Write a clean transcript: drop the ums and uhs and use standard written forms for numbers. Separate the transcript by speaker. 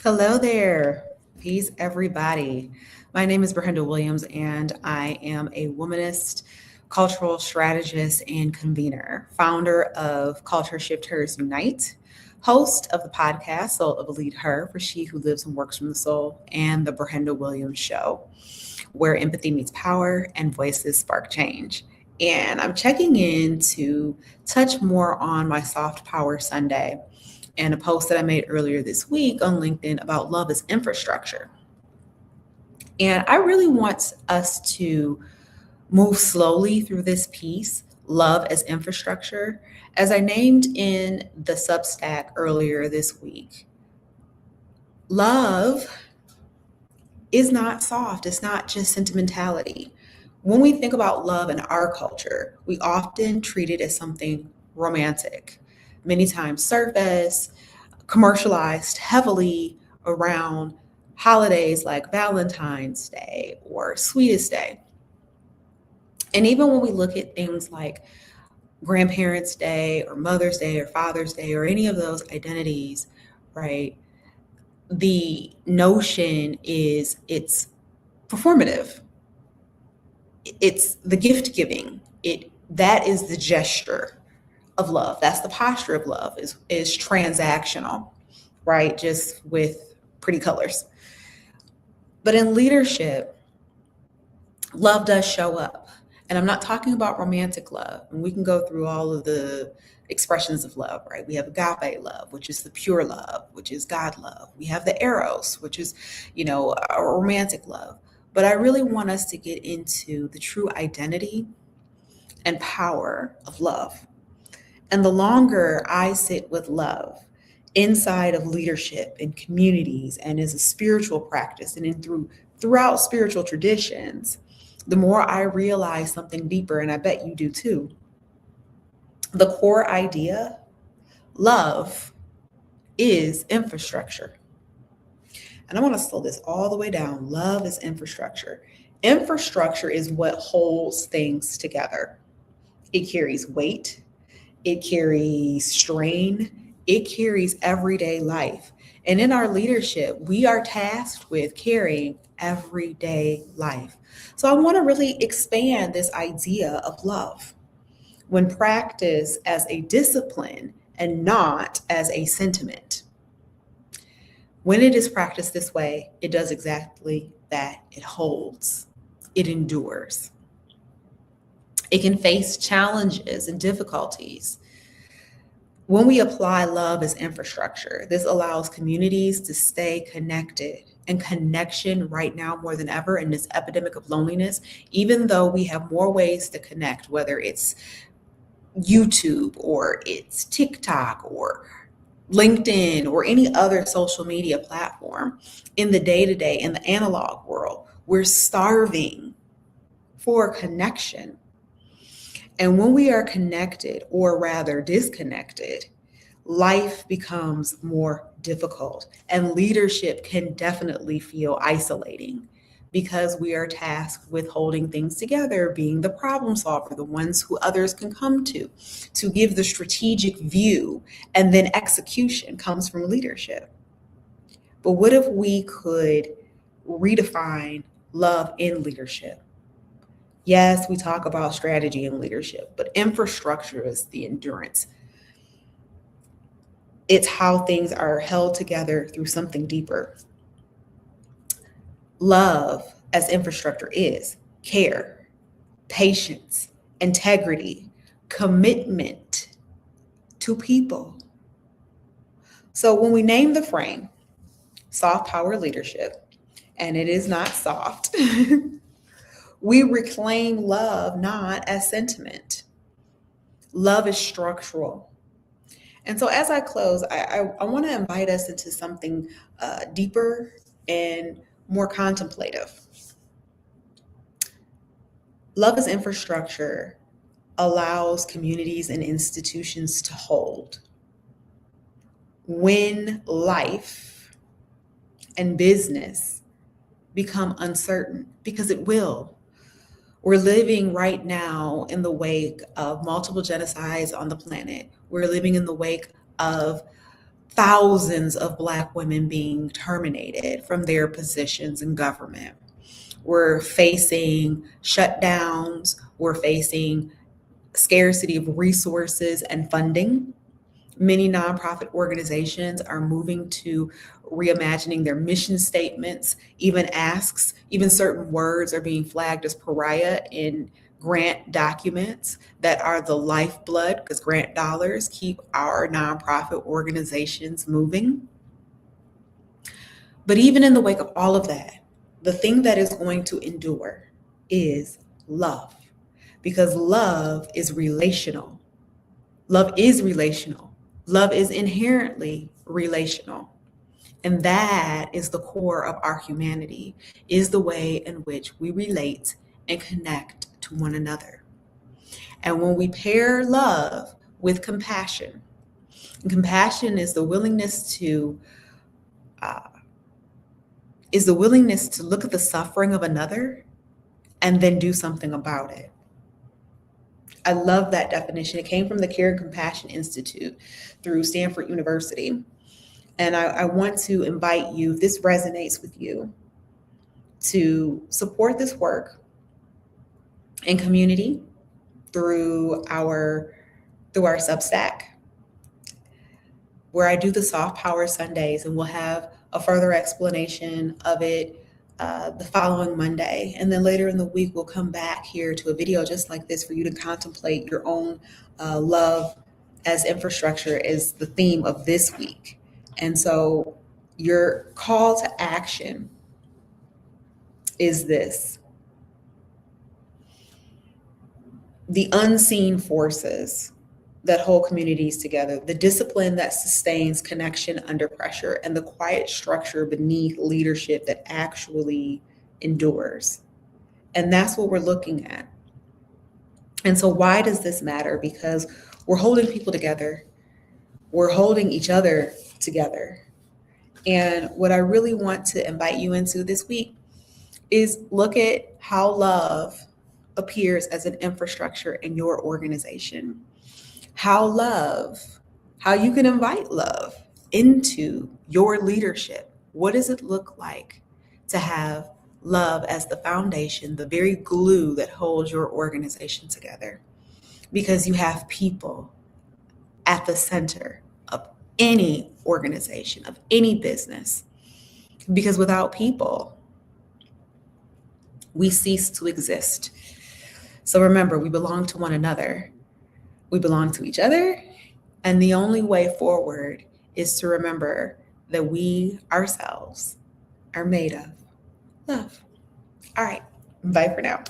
Speaker 1: Hello there. Peace, everybody. My name is Brenda Williams, and I am a womanist, cultural strategist, and convener, founder of Culture Shifters Unite, host of the podcast Soul of a Lead Her for She Who Lives and Works from the Soul, and the Brenda Williams Show, where empathy meets power and voices spark change. And I'm checking in to touch more on my Soft Power Sunday and a post that I made earlier this week on LinkedIn about love as infrastructure. And I really want us to move slowly through this piece, love as infrastructure. As I named in the Substack earlier this week, love is not soft, it's not just sentimentality. When we think about love in our culture, we often treat it as something romantic, many times surface, commercialized heavily around holidays like Valentine's Day or Sweetest Day. And even when we look at things like Grandparents' Day or Mother's Day or Father's Day or any of those identities, right? The notion is it's performative. It's the gift giving. That is the gesture of love. That's the posture of love is transactional, right? Just with pretty colors. But in leadership, love does show up. And I'm not talking about romantic love. And we can go through all of the expressions of love, right? We have agape love, which is the pure love, which is God love. We have the eros, which is, a romantic love. But I really want us to get into the true identity and power of love. And the longer I sit with love inside of leadership and communities and as a spiritual practice and throughout spiritual traditions, the more I realize something deeper, and I bet you do too. The core idea, love is infrastructure. And I want to slow this all the way down. Love is infrastructure. Infrastructure is what holds things together. It carries weight. It carries strain. It carries everyday life. And in our leadership, we are tasked with carrying everyday life. So I want to really expand this idea of love when practiced as a discipline and not as a sentiment. When it is practiced this way, it does exactly that. It holds, it endures. It can face challenges and difficulties. When we apply love as infrastructure, this allows communities to stay connected. And connection right now more than ever in this epidemic of loneliness, even though we have more ways to connect, whether it's YouTube or it's TikTok or LinkedIn or any other social media platform, in the day-to-day, in the analog world, we're starving for connection. And when we are connected, or rather disconnected, life becomes more difficult. And leadership can definitely feel isolating because we are tasked with holding things together, being the problem solver, the ones who others can come to give the strategic view, and then execution comes from leadership. But what if we could redefine love in leadership? Yes, we talk about strategy and leadership, but infrastructure is the endurance. It's how things are held together through something deeper. Love as infrastructure is care, patience, integrity, commitment to people. So when we name the frame soft power leadership, and it is not soft, we reclaim love not as sentiment. Love is structural. And so as I close, I want to invite us into something deeper and more contemplative. Love as infrastructure allows communities and institutions to hold when life and business become uncertain, because it will. We're living right now in the wake of multiple genocides on the planet. We're living in the wake of thousands of Black women being terminated from their positions in government. We're facing shutdowns. We're facing scarcity of resources and funding. Many nonprofit organizations are moving to reimagining their mission statements, even certain words are being flagged as pariah in grant documents that are the lifeblood, because grant dollars keep our nonprofit organizations moving. But even in the wake of all of that, the thing that is going to endure is love, because love is relational. Love is relational. Love is inherently relational. And that is the core of our humanity, is the way in which we relate and connect to one another. And when we pair love with compassion, and compassion is the willingness to look at the suffering of another and then do something about it. I love that definition. It came from the Care and Compassion Institute through Stanford University. And I want to invite you, if this resonates with you, to support this work in community through our Substack, where I do the Soft Power Sundays, and we'll have a further explanation of it the following Monday. And then later in the week, we'll come back here to a video just like this for you to contemplate your own love as infrastructure is the theme of this week. And so your call to action is this: the unseen forces that hold communities together, the discipline that sustains connection under pressure, and the quiet structure beneath leadership that actually endures. And that's what we're looking at. And so why does this matter? Because we're holding people together. We're holding each other together. And what I really want to invite you into this week is look at how love appears as an infrastructure in your organization. How you can invite love into your leadership. What does it look like to have love as the foundation, the very glue that holds your organization together? Because you have people at the center of any organization, of any business. Because without people, we cease to exist. So remember, we belong to one another. We belong to each other. And the only way forward is to remember that we ourselves are made of love. All right. Bye for now.